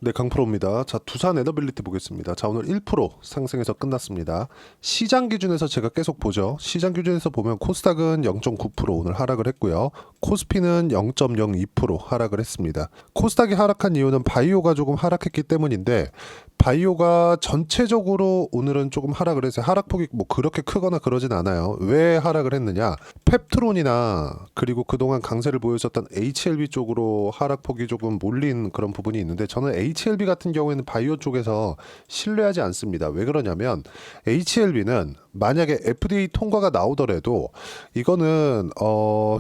네, 강프로입니다. 자, 두산 에너빌리티 보겠습니다. 자, 오늘 1% 상승해서 끝났습니다. 시장 기준에서 제가 계속 보죠. 시장 기준에서 보면 코스닥은 0.9% 오늘 하락을 했고요. 코스피는 0.02% 하락을 했습니다. 코스닥이 하락한 이유는 바이오가 조금 하락했기 때문인데 바이오가 전체적으로 오늘은 조금 하락을 해서 하락폭이 뭐 그렇게 크거나 그러진 않아요. 왜 하락을 했느냐? 펩트론이나 그리고 그동안 강세를 보여줬던 HLB 쪽으로 하락폭이 조금 몰린 그런 부분이 있는데 저는 HLB 같은 경우에는 바이오 쪽에서 신뢰하지 않습니다. 왜 그러냐면 HLB는 만약에 FDA 통과가 나오더라도 이거는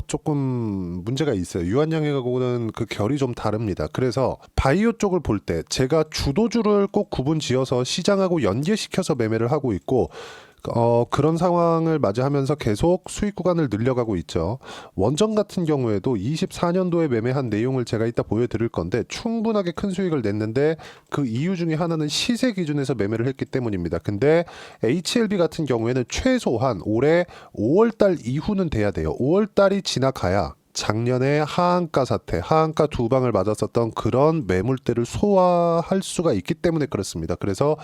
조금 문제가 있어요. 유한양액하고는 그 결이 좀 다릅니다. 그래서 바이오 쪽을 볼 때 제가 주도주를 꼭 구분 지어서 시장하고 연계시켜서 매매를 하고 있고 그런 상황을 맞이하면서 계속 수익 구간을 늘려가고 있죠. 원전 같은 경우에도 24년도에 매매한 내용을 제가 이따 보여드릴 건데 충분하게 큰 수익을 냈는데 그 이유 중에 하나는 시세 기준에서 매매를 했기 때문입니다. 근데 HLB 같은 경우에는 최소한 올해 5월달 이후는 돼야 돼요. 5월달이 지나가야 작년에 하한가 사태, 하한가 두 방을 맞았었던 그런 매물대를 소화할 수가 있기 때문에 그렇습니다. 그래서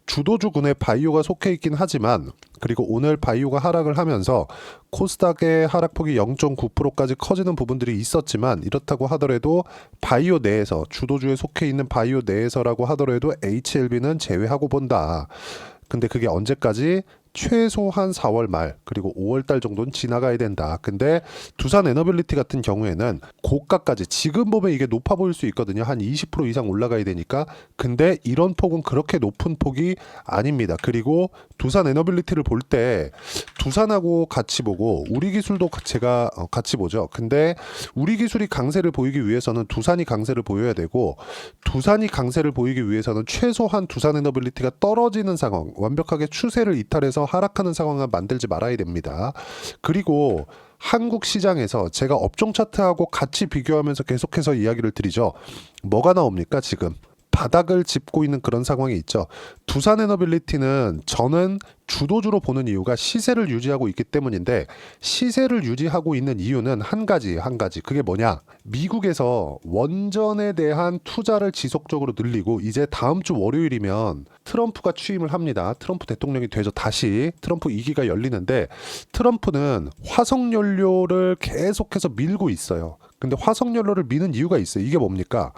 주도주군에 바이오가 속해 있긴 하지만 그리고 오늘 바이오가 하락을 하면서 코스닥의 하락폭이 0.9%까지 커지는 부분들이 있었지만 이렇다고 하더라도 바이오 내에서 주도주에 속해 있는 바이오 내에서라고 하더라도 HLB는 제외하고 본다. 근데 그게 언제까지? 최소한 4월 말 그리고 5월 달 정도는 지나가야 된다. 근데 두산 에너빌리티 같은 경우에는 고가까지 지금 보면 이게 높아 보일 수 있거든요. 한 20% 이상 올라가야 되니까. 근데 이런 폭은 그렇게 높은 폭이 아닙니다. 그리고 두산 에너빌리티를 볼 때 두산하고 같이 보고 우리 기술도 제가 같이 보죠. 근데 우리 기술이 강세를 보이기 위해서는 두산이 강세를 보여야 되고 두산이 강세를 보이기 위해서는 최소한 두산 에너빌리티가 떨어지는 상황, 완벽하게 추세를 이탈해서 하락하는 상황을 만들지 말아야 됩니다. 그리고 한국 시장에서 제가 업종 차트하고 같이 비교하면서 계속해서 이야기를 드리죠. 뭐가 나옵니까, 지금? 바닥을 짚고 있는 그런 상황이 있죠. 두산 에너빌리티는 저는 주도주로 보는 이유가 시세를 유지하고 있기 때문인데 시세를 유지하고 있는 이유는 한 가지. 그게 뭐냐? 미국에서 원전에 대한 투자를 지속적으로 늘리고 이제 다음 주 월요일이면 트럼프가 취임을 합니다. 트럼프 대통령이 되죠. 다시 트럼프 2기가 열리는데 트럼프는 화석연료를 계속해서 밀고 있어요. 근데 화석연료를 미는 이유가 있어요. 이게 뭡니까?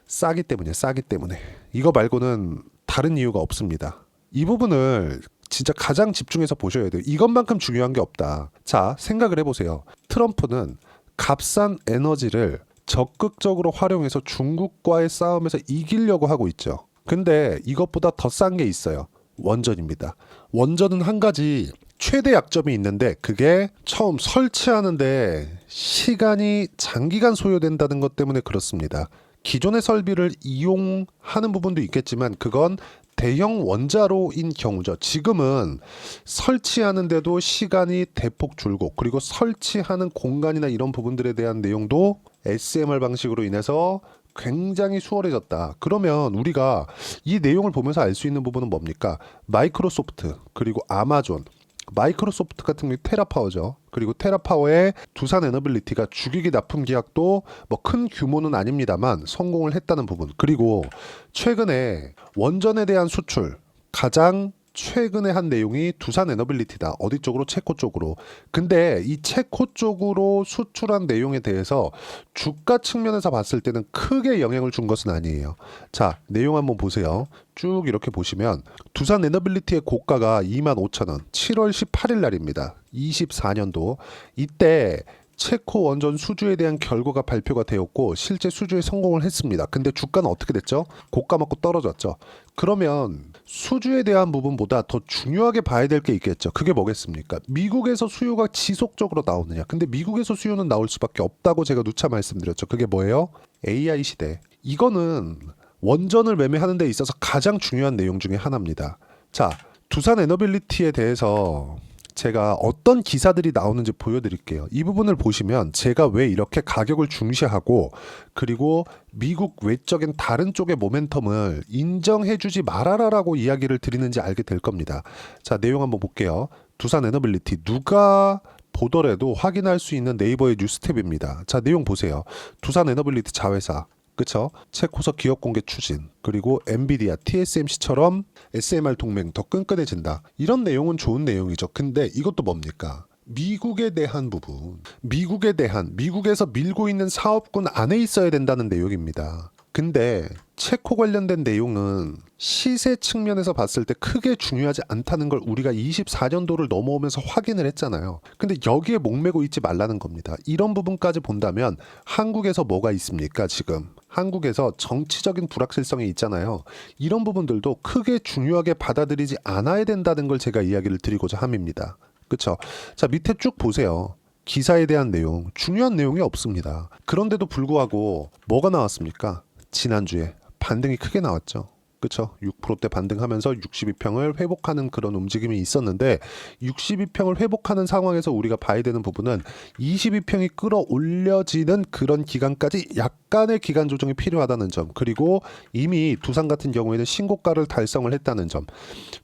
싸기 때문에 싸기 때문에 이거 말고는 다른 이유가 없습니다. 이 부분을 진짜 가장 집중해서 보셔야 돼요. 이것만큼 중요한 게 없다. 자, 생각을 해보세요. 트럼프는 값싼 에너지를 적극적으로 활용해서 중국과의 싸움에서 이기려고 하고 있죠. 근데 이것보다 더 싼 게 있어요. 원전입니다. 원전은 한 가지 최대 약점이 있는데 그게 처음 설치하는데 시간이 장기간 소요된다는 것 때문에 그렇습니다. 기존의 설비를 이용하는 부분도 있겠지만 그건 대형 원자로인 경우죠. 지금은 설치하는데도 시간이 대폭 줄고 그리고 설치하는 공간이나 이런 부분들에 대한 내용도 SMR 방식으로 인해서 굉장히 수월해졌다. 그러면 우리가 이 내용을 보면서 알 수 있는 부분은 뭡니까? 마이크로소프트 그리고 아마존 마이크로소프트 같은 경우 테라파워죠. 그리고 테라파워의 두산 에너빌리티가 주기기 납품 계약도 뭐 큰 규모는 아닙니다만 성공을 했다는 부분. 그리고 최근에 원전에 대한 수출 가장 최근에 한 내용이 두산 에너빌리티다. 어디 쪽으로? 체코 쪽으로. 근데 이 체코 쪽으로 수출한 내용에 대해서 주가 측면에서 봤을 때는 크게 영향을 준 것은 아니에요. 자, 내용 한번 보세요. 쭉 이렇게 보시면 두산 에너빌리티의 고가가 25,000원 7월 18일 날입니다. 24년도 이때 체코 원전 수주에 대한 결과가 발표가 되었고 실제 수주에 성공을 했습니다. 근데 주가는 어떻게 됐죠? 고가 맞고 떨어졌죠. 그러면 수주에 대한 부분보다 더 중요하게 봐야 될 게 있겠죠. 그게 뭐겠습니까? 미국에서 수요가 지속적으로 나오느냐. 근데 미국에서 수요는 나올 수밖에 없다고 제가 누차 말씀드렸죠. 그게 뭐예요? AI 시대. 이거는 원전을 매매하는 데 있어서 가장 중요한 내용 중에 하나입니다. 자, 두산 에너빌리티에 대해서 제가 어떤 기사들이 나오는지 보여드릴게요. 이 부분을 보시면 제가 왜 이렇게 가격을 중시하고 그리고 미국 외적인 다른 쪽의 모멘텀을 인정해주지 말아라라고 이야기를 드리는지 알게 될 겁니다. 자, 내용 한번 볼게요. 두산 에너빌리티 누가 보더라도 확인할 수 있는 네이버의 뉴스탭입니다. 자, 내용 보세요. 두산 에너빌리티 자회사 그쵸? 체코서 기업 공개 추진, 그리고 엔비디아, TSMC처럼 SMR 동맹 더 끈끈해진다. 이런 내용은 좋은 내용이죠. 근데 이것도 뭡니까? 미국에 대한 부분, 미국에서 밀고 있는 사업군 안에 있어야 된다는 내용입니다. 근데 체코 관련된 내용은 시세 측면에서 봤을 때 크게 중요하지 않다는 걸 우리가 24년도를 넘어오면서 확인을 했잖아요. 근데 여기에 목매고 있지 말라는 겁니다. 이런 부분까지 본다면 한국에서 뭐가 있습니까, 지금? 한국에서 정치적인 불확실성이 있잖아요. 이런 부분들도 크게 중요하게 받아들이지 않아야 된다는 걸 제가 이야기를 드리고자 함입니다. 그쵸? 자, 밑에 쭉 보세요. 기사에 대한 내용, 중요한 내용이 없습니다. 그런데도 불구하고 뭐가 나왔습니까? 지난주에 반등이 크게 나왔죠. 그쵸? 6%대 반등하면서 62평을 회복하는 그런 움직임이 있었는데 62평을 회복하는 상황에서 우리가 봐야 되는 부분은 22평이 끌어올려지는 그런 기간까지 약간의 기간 조정이 필요하다는 점, 그리고 이미 두산 같은 경우에는 신고가를 달성을 했다는 점.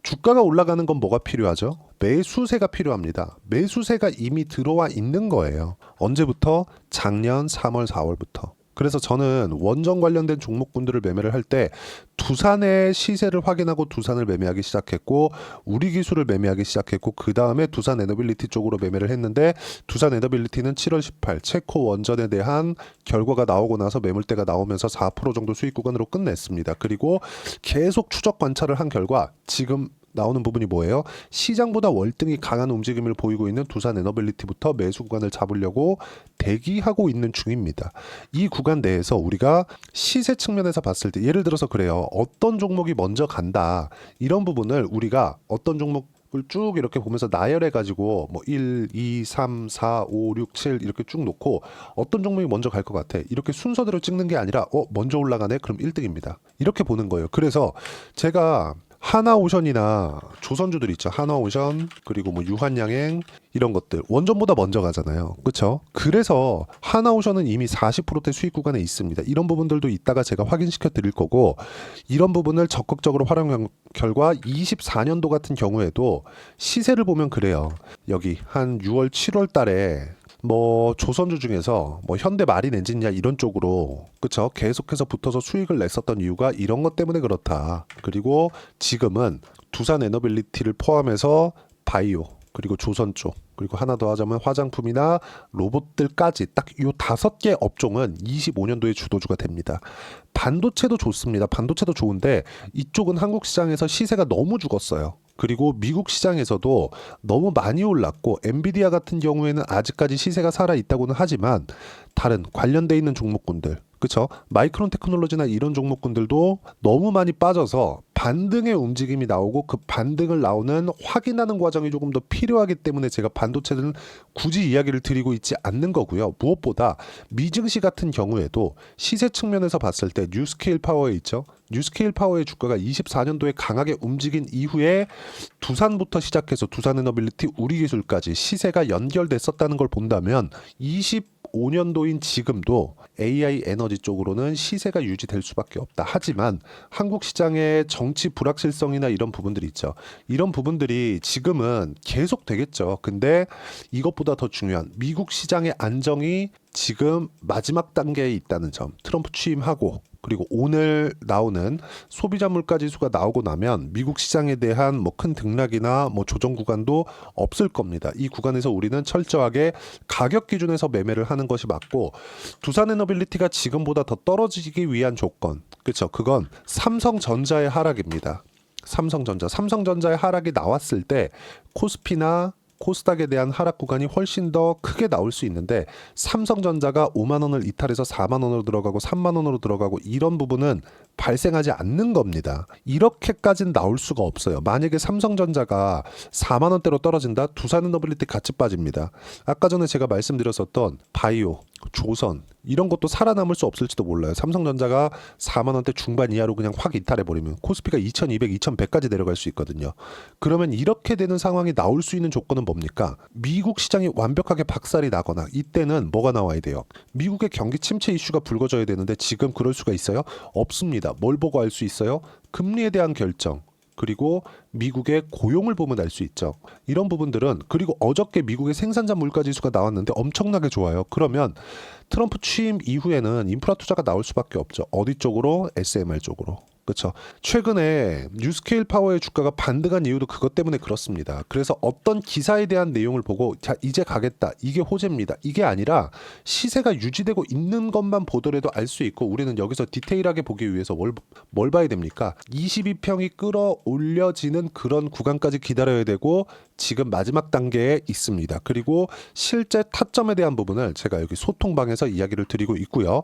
주가가 올라가는 건 뭐가 필요하죠? 매수세가 필요합니다. 매수세가 이미 들어와 있는 거예요. 언제부터? 작년 3월, 4월부터. 그래서 저는 원전 관련된 종목군들을 매매를 할 때 두산의 시세를 확인하고 두산을 매매하기 시작했고, 우리 기술을 매매하기 시작했고, 그 다음에 두산 에너빌리티 쪽으로 매매를 했는데, 두산 에너빌리티는 7월 18 체코 원전에 대한 결과가 나오고 나서 매물대가 나오면서 4% 정도 수익 구간으로 끝냈습니다. 그리고 계속 추적 관찰을 한 결과 지금 나오는 부분이 뭐예요? 시장보다 월등히 강한 움직임을 보이고 있는 두산 에너빌리티부터 매수 구간을 잡으려고 대기하고 있는 중입니다. 이 구간 내에서 우리가 시세 측면에서 봤을 때 예를 들어서 그래요. 어떤 종목이 먼저 간다. 이런 부분을 우리가 어떤 종목을 쭉 이렇게 보면서 나열해 가지고 뭐 1, 2, 3, 4, 5, 6, 7 이렇게 쭉 놓고 어떤 종목이 먼저 갈 것 같아. 이렇게 순서대로 찍는 게 아니라 먼저 올라가네? 그럼 1등입니다. 이렇게 보는 거예요. 그래서 제가 하나오션이나 조선주들 있죠. 하나오션, 그리고 뭐 유한양행 이런 것들 원전보다 먼저 가잖아요. 그렇죠? 그래서 하나오션은 이미 40%대 수익 구간에 있습니다. 이런 부분들도 이따가 제가 확인시켜 드릴 거고, 이런 부분을 적극적으로 활용한 결과 24년도 같은 경우에도 시세를 보면 그래요. 여기 한 6월, 7월 달에 뭐 조선주 중에서 뭐 현대 마린 엔지니어 이런 쪽으로 그쵸 계속해서 붙어서 수익을 냈었던 이유가 이런 것 때문에 그렇다. 그리고 지금은 두산 에너빌리티를 포함해서 바이오, 그리고 조선 쪽, 그리고 하나 더 하자면 화장품이나 로봇들까지 딱 요 5개 업종은 25년도에 주도주가 됩니다. 반도체도 좋습니다. 반도체도 좋은데 이쪽은 한국 시장에서 시세가 너무 죽었어요. 그리고 미국 시장에서도 너무 많이 올랐고, 엔비디아 같은 경우에는 아직까지 시세가 살아있다고는 하지만 다른 관련돼 있는 종목군들, 그쵸? 마이크론 테크놀로지나 이런 종목군들도 너무 많이 빠져서 반등의 움직임이 나오고, 그 반등을 나오는 확인하는 과정이 조금 더 필요하기 때문에 제가 반도체는 굳이 이야기를 드리고 있지 않는 거고요. 무엇보다 미증시 같은 경우에도 시세 측면에서 봤을 때 뉴스케일 파워에 있죠. 뉴스케일 파워의 주가가 24년도에 강하게 움직인 이후에 두산부터 시작해서 두산에너빌리티, 우리기술까지 시세가 연결됐었다는 걸 본다면 25년도인 지금도 AI 에너지 쪽으로는 시세가 유지될 수밖에 없다. 하지만 한국 시장의 정치 불확실성이나 이런 부분들이 있죠. 이런 부분들이 지금은 계속 되겠죠. 근데 이것보다 더 중요한 미국 시장의 안정이 지금 마지막 단계에 있다는 점, 트럼프 취임하고 그리고 오늘 나오는 소비자 물가 지수가 나오고 나면 미국 시장에 대한 뭐 큰 등락이나 뭐 조정 구간도 없을 겁니다. 이 구간에서 우리는 철저하게 가격 기준에서 매매를 하는 것이 맞고, 두산에너빌리티가 지금보다 더 떨어지기 위한 조건, 그렇죠? 그건 삼성전자의 하락입니다. 삼성전자의 하락이 나왔을 때 코스피나 코스닥에 대한 하락 구간이 훨씬 더 크게 나올 수 있는데, 삼성전자가 5만 원을 이탈해서 4만 원으로 들어가고 3만 원으로 들어가고 이런 부분은 발생하지 않는 겁니다. 이렇게까지는 나올 수가 없어요. 만약에 삼성전자가 4만 원대로 떨어진다? 두산에너빌리티 같이 빠집니다. 아까 전에 제가 말씀드렸었던 바이오, 조선 이런 것도 살아남을 수 없을지도 몰라요. 삼성전자가 4만 원대 중반 이하로 그냥 확 이탈해버리면 코스피가 2200, 2100까지 내려갈 수 있거든요. 그러면 이렇게 되는 상황이 나올 수 있는 조건은 뭡니까? 미국 시장이 완벽하게 박살이 나거나, 이때는 뭐가 나와야 돼요? 미국의 경기 침체 이슈가 불거져야 되는데 지금 그럴 수가 있어요? 없습니다. 뭘 보고 알 수 있어요? 금리에 대한 결정, 그리고 미국의 고용을 보면 알 수 있죠. 이런 부분들은, 그리고 어저께 미국의 생산자 물가 지수가 나왔는데 엄청나게 좋아요. 그러면 트럼프 취임 이후에는 인프라 투자가 나올 수밖에 없죠. 어디 쪽으로? SMR 쪽으로. 그렇죠. 최근에 뉴스케일 파워의 주가가 반등한 이유도 그것 때문에 그렇습니다. 그래서 어떤 기사에 대한 내용을 보고 자 이제 가겠다, 이게 호재입니다, 이게 아니라 시세가 유지되고 있는 것만 보더라도 알 수 있고, 우리는 여기서 디테일하게 보기 위해서 뭘 봐야 됩니까? 22평이 끌어올려지는 그런 구간까지 기다려야 되고, 지금 마지막 단계에 있습니다. 그리고 실제 타점에 대한 부분을 제가 여기 소통방에서 이야기를 드리고 있고요.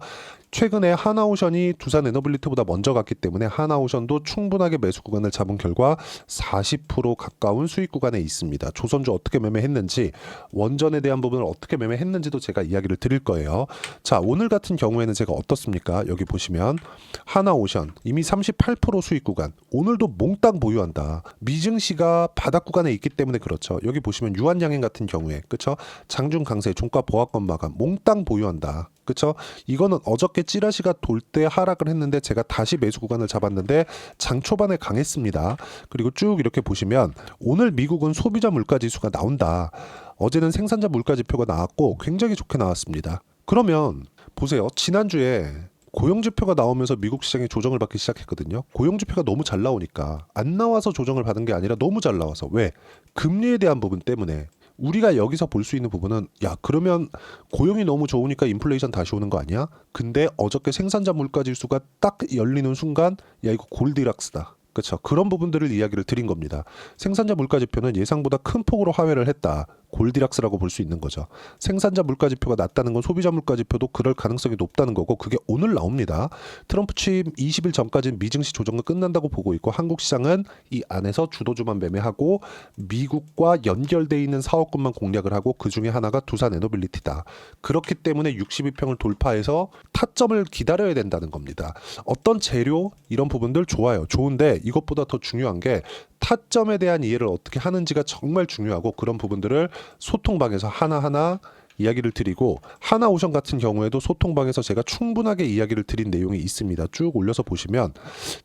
최근에 하나오션이 두산 에너빌리티보다 먼저 갔기 때문에 하나오션도 충분하게 매수 구간을 잡은 결과 40% 가까운 수익 구간에 있습니다. 조선주 어떻게 매매했는지, 원전에 대한 부분을 어떻게 매매했는지도 제가 이야기를 드릴 거예요. 자, 오늘 같은 경우에는 제가 어떻습니까? 여기 보시면 하나오션 이미 38% 수익 구간, 오늘도 몽땅 보유한다. 미증시가 바닥 구간에 있기 때문에 그렇죠. 여기 보시면 유한양행 같은 경우에, 그렇죠? 장중 강세, 종가 보합권 마감 몽땅 보유한다. 그쵸? 이거는 어저께 찌라시가 돌 때 하락을 했는데 제가 다시 매수 구간을 잡았는데 장 초반에 강했습니다. 그리고 쭉 이렇게 보시면 오늘 미국은 소비자 물가 지수가 나온다. 어제는 생산자 물가 지표가 나왔고 굉장히 좋게 나왔습니다. 그러면 보세요. 지난주에 고용지표가 나오면서 미국 시장이 조정을 받기 시작했거든요. 고용지표가 너무 잘 나오니까, 안 나와서 조정을 받은 게 아니라 너무 잘 나와서. 왜? 금리에 대한 부분 때문에. 우리가 여기서 볼 수 있는 부분은, 야, 그러면 고용이 너무 좋으니까 인플레이션 다시 오는 거 아니야? 근데 어저께 생산자 물가 지수가 딱 열리는 순간, 야, 이거 골디락스다. 그렇죠. 그런 부분들을 이야기를 드린 겁니다. 생산자 물가 지표는 예상보다 큰 폭으로 하회를 했다. 골디락스라고 볼 수 있는 거죠. 생산자 물가 지표가 낮다는 건 소비자 물가 지표도 그럴 가능성이 높다는 거고, 그게 오늘 나옵니다. 트럼프 취임 20일 전까지는 미증시 조정은 끝난다고 보고 있고, 한국 시장은 이 안에서 주도주만 매매하고 미국과 연결돼 있는 사업군만 공략을 하고, 그 중에 하나가 두산 에너빌리티다. 그렇기 때문에 62평을 돌파해서 타점을 기다려야 된다는 겁니다. 어떤 재료, 이런 부분들 좋아요. 좋은데 이것보다 더 중요한 게 타점에 대한 이해를 어떻게 하는지가 정말 중요하고, 그런 부분들을 소통방에서 하나하나 이야기를 드리고, 하나오션 같은 경우에도 소통방에서 제가 충분하게 이야기를 드린 내용이 있습니다. 쭉 올려서 보시면,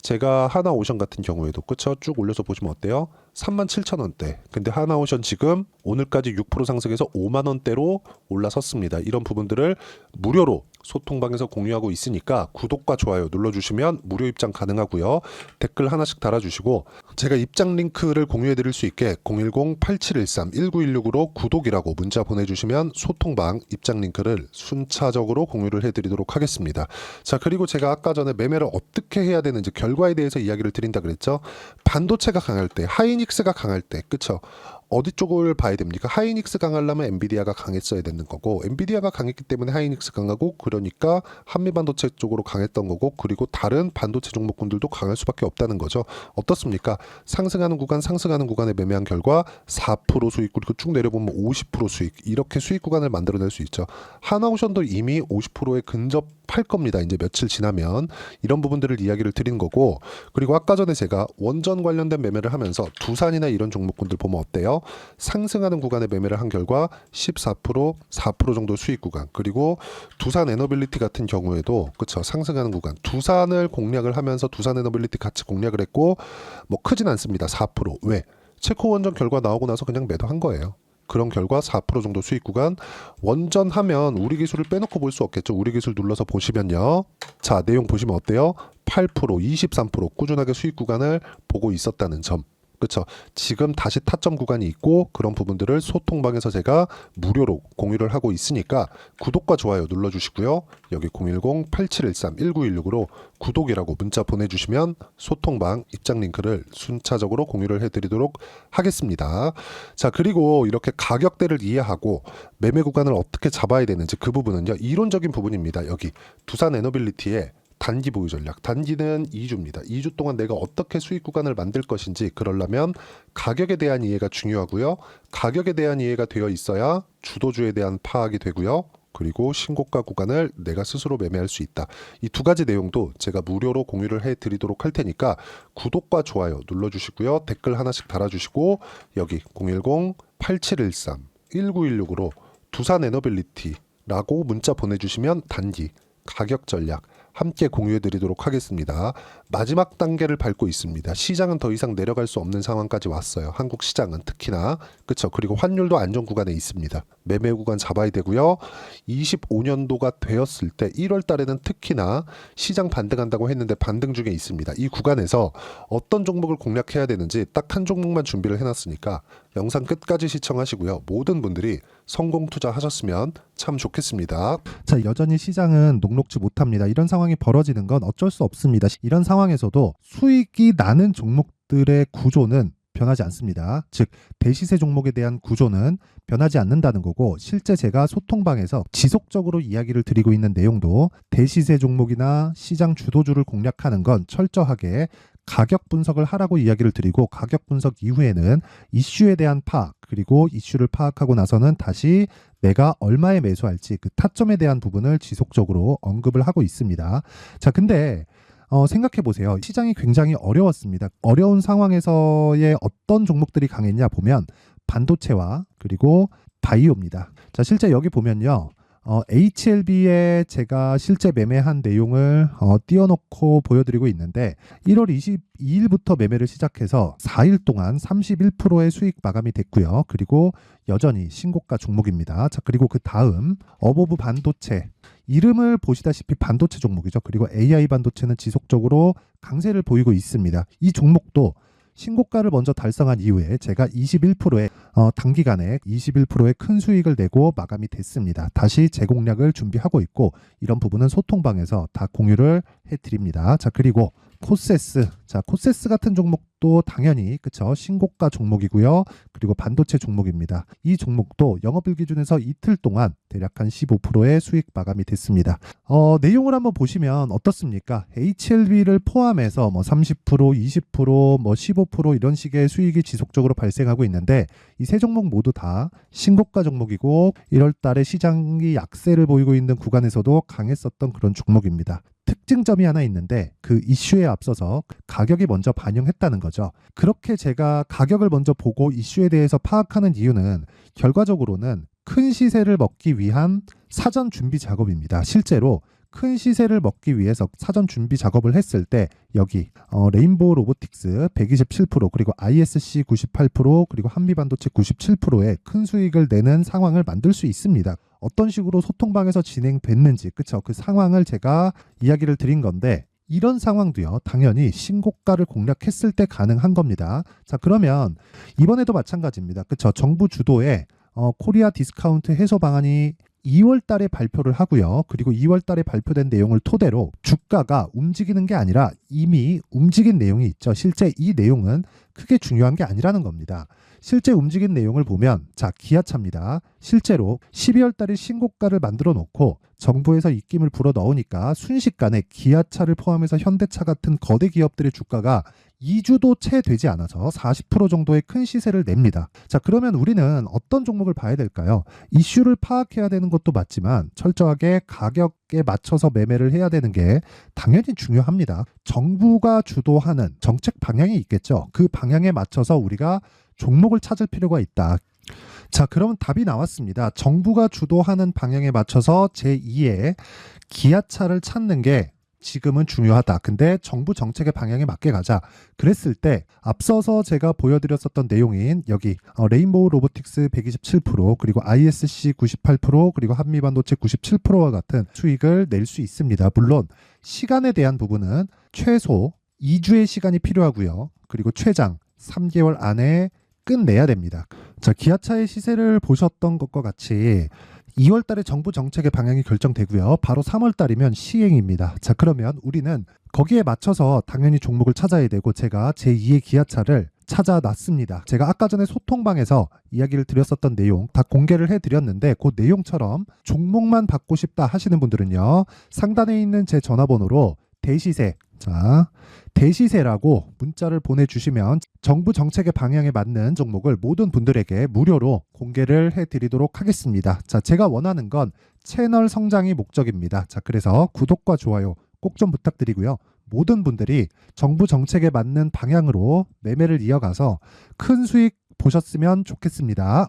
제가 하나오션 같은 경우에도, 그쵸? 쭉 올려서 보시면 어때요? 37,000원대. 근데 하나오션 지금 오늘까지 6% 상승해서 5만원대로 올라섰습니다. 이런 부분들을 무료로 소통방에서 공유하고 있으니까 구독과 좋아요 눌러주시면 무료 입장 가능하고요. 댓글 하나씩 달아주시고, 제가 입장 링크를 공유해 드릴 수 있게 010-8713-1916으로 구독이라고 문자 보내주시면 소통방 입장 링크를 순차적으로 공유를 해드리도록 하겠습니다. 자, 그리고 제가 아까 전에 매매를 어떻게 해야 되는지 결과에 대해서 이야기를 드린다 그랬죠. 반도체가 강할 때, 하이닉스가 강할 때, 그쵸? 어디 쪽을 봐야 됩니까? 하이닉스 강하려면 엔비디아가 강했어야 되는 거고, 엔비디아가 강했기 때문에 하이닉스 강하고, 그러니까 한미반도체 쪽으로 강했던 거고, 그리고 다른 반도체 종목군들도 강할 수밖에 없다는 거죠. 어떻습니까? 상승하는 구간에 매매한 결과 4% 수익, 그리고 쭉 내려보면 50% 수익, 이렇게 수익 구간을 만들어낼 수 있죠. 하나오션도 이미 50%에 근접할 겁니다. 이제 며칠 지나면. 이런 부분들을 이야기를 드린 거고, 그리고 아까 전에 제가 원전 관련된 매매를 하면서 두산이나 이런 종목군들 보면 어때요? 상승하는 구간에 매매를 한 결과 14%, 4% 정도 수익 구간, 그리고 두산 에너빌리티 같은 경우에도, 그쵸, 상승하는 구간, 두산을 공략을 하면서 두산 에너빌리티 같이 공략을 했고, 뭐 크진 않습니다. 4%. 왜? 체코 원전 결과 나오고 나서 그냥 매도한 거예요. 그런 결과 4% 정도 수익 구간. 원전 하면 우리 기술을 빼놓고 볼 수 없겠죠. 우리 기술 눌러서 보시면요. 자, 내용 보시면 어때요? 8%, 23% 꾸준하게 수익 구간을 보고 있었다는 점. 그렇죠. 지금 다시 타점 구간이 있고, 그런 부분들을 소통방에서 제가 무료로 공유를 하고 있으니까 구독과 좋아요 눌러주시고요. 여기 010-8713-1916으로 구독이라고 문자 보내주시면 소통방 입장 링크를 순차적으로 공유를 해드리도록 하겠습니다. 자, 그리고 이렇게 가격대를 이해하고 매매 구간을 어떻게 잡아야 되는지, 그 부분은요, 이론적인 부분입니다. 여기 두산 에너빌리티의 단기 보유 전략. 단기는 2주입니다. 2주 동안 내가 어떻게 수익 구간을 만들 것인지, 그러려면 가격에 대한 이해가 중요하고요. 가격에 대한 이해가 되어 있어야 주도주에 대한 파악이 되고요. 그리고 신고가 구간을 내가 스스로 매매할 수 있다. 이 두 가지 내용도 제가 무료로 공유를 해드리도록 할 테니까 구독과 좋아요 눌러주시고요. 댓글 하나씩 달아주시고, 여기 010-8713-1916으로 두산 에너빌리티라고 문자 보내주시면 단기 가격 전략 함께 공유해 드리도록 하겠습니다. 마지막 단계를 밟고 있습니다. 시장은 더 이상 내려갈 수 없는 상황까지 왔어요. 한국 시장은 특히나. 그쵸. 그리고 환율도 안정 구간에 있습니다. 매매 구간 잡아야 되고요. 25년도가 되었을 때 1월 달에는 특히나 시장 반등한다고 했는데 반등 중에 있습니다. 이 구간에서 어떤 종목을 공략해야 되는지 딱 한 종목만 준비를 해놨으니까 영상 끝까지 시청하시고요. 모든 분들이 성공 투자하셨으면 참 좋겠습니다. 자, 여전히 시장은 녹록지 못합니다. 이런 상황이 벌어지는 건 어쩔 수 없습니다. 이런 상황에서도 수익이 나는 종목들의 구조는 변하지 않습니다. 즉, 대시세 종목에 대한 구조는 변하지 않는다는 거고, 실제 제가 소통방에서 지속적으로 이야기를 드리고 있는 내용도 대시세 종목이나 시장 주도주를 공략하는 건 철저하게 가격 분석을 하라고 이야기를 드리고, 가격 분석 이후에는 이슈에 대한 파악, 그리고 이슈를 파악하고 나서는 다시 내가 얼마에 매수할지 그 타점에 대한 부분을 지속적으로 언급을 하고 있습니다. 자, 근데 생각해 보세요. 시장이 굉장히 어려웠습니다. 어려운 상황에서의 어떤 종목들이 강했냐 보면 반도체와 그리고 바이오입니다. 자, 실제 여기 보면요. HLB에 제가 실제 매매한 내용을 띄워놓고 보여드리고 있는데 1월 22일부터 매매를 시작해서 4일 동안 31%의 수익 마감이 됐고요. 그리고 여전히 신고가 종목입니다. 자, 그리고 그 다음 어보브 반도체, 이름을 보시다시피 반도체 종목이죠. 그리고 AI 반도체는 지속적으로 강세를 보이고 있습니다. 이 종목도 신고가를 먼저 달성한 이후에 제가 21%의 단기간에 21%의 큰 수익을 내고 마감이 됐습니다. 다시 재공략을 준비하고 있고, 이런 부분은 소통방에서 다 공유를 해드립니다. 자, 그리고 코세스. 자, 코세스 같은 종목도 당연히 그쵸, 신고가 종목이고요. 그리고 반도체 종목입니다. 이 종목도 영업일 기준에서 이틀 동안 대략 한 15%의 수익 마감이 됐습니다. 내용을 한번 보시면 어떻습니까? HLB를 포함해서 뭐 30%, 20%, 뭐 15% 이런 식의 수익이 지속적으로 발생하고 있는데, 이 세 종목 모두 다 신고가 종목이고 1월 달에 시장이 약세를 보이고 있는 구간에서도 강했었던 그런 종목입니다. 특징점이 하나 있는데 그 이슈에 앞서서 가격이 먼저 반영했다는 거죠. 그렇게 제가 가격을 먼저 보고 이슈에 대해서 파악하는 이유는 결과적으로는 큰 시세를 먹기 위한 사전 준비 작업입니다. 실제로 큰 시세를 먹기 위해서 사전 준비 작업을 했을 때 여기 레인보우 로보틱스 127%, 그리고 ISC 98%, 그리고 한미반도체 97%의 큰 수익을 내는 상황을 만들 수 있습니다. 어떤 식으로 소통방에서 진행됐는지, 그쵸? 그 상황을 제가 이야기를 드린 건데, 이런 상황도요, 당연히 신고가를 공략했을 때 가능한 겁니다. 자, 그러면 이번에도 마찬가지입니다. 그쵸? 정부 주도의 코리아 디스카운트 해소 방안이 2월 달에 발표를 하고요. 그리고 2월 달에 발표된 내용을 토대로 주가가 움직이는 게 아니라 이미 움직인 내용이 있죠. 실제 이 내용은 크게 중요한 게 아니라는 겁니다. 실제 움직인 내용을 보면, 자, 기아차입니다. 실제로 12월 달에 신고가를 만들어 놓고 정부에서 입김을 불어 넣으니까 순식간에 기아차를 포함해서 현대차 같은 거대 기업들의 주가가 2주도 채 되지 않아서 40% 정도의 큰 시세를 냅니다. 자, 그러면 우리는 어떤 종목을 봐야 될까요? 이슈를 파악해야 되는 것도 맞지만 철저하게 가격에 맞춰서 매매를 해야 되는 게 당연히 중요합니다. 정부가 주도하는 정책 방향이 있겠죠. 그 방향에 맞춰서 우리가 종목을 찾을 필요가 있다. 자, 그러면 답이 나왔습니다. 정부가 주도하는 방향에 맞춰서 제2의 기아차를 찾는 게 지금은 중요하다. 근데 정부 정책의 방향에 맞게 가자. 그랬을 때 앞서서 제가 보여드렸었던 내용인 여기 레인보우 로보틱스 127%, 그리고 ISC 98%, 그리고 한미반도체 97%와 같은 수익을 낼 수 있습니다. 물론 시간에 대한 부분은 최소 2주의 시간이 필요하고요. 그리고 최장 3개월 안에 끝내야 됩니다. 자, 기아차의 시세를 보셨던 것과 같이 2월 달에 정부 정책의 방향이 결정되고요. 바로 3월 달이면 시행입니다. 자, 그러면 우리는 거기에 맞춰서 당연히 종목을 찾아야 되고, 제가 제2의 기아차를 찾아놨습니다. 제가 아까 전에 소통방에서 이야기를 드렸었던 내용 다 공개를 해드렸는데, 그 내용처럼 종목만 받고 싶다 하시는 분들은요, 상단에 있는 제 전화번호로 대시세, 자, 대시세라고 문자를 보내주시면 정부 정책의 방향에 맞는 종목을 모든 분들에게 무료로 공개를 해드리도록 하겠습니다. 자, 제가 원하는 건 채널 성장이 목적입니다. 자, 그래서 구독과 좋아요 꼭 좀 부탁드리고요. 모든 분들이 정부 정책에 맞는 방향으로 매매를 이어가서 큰 수익 보셨으면 좋겠습니다.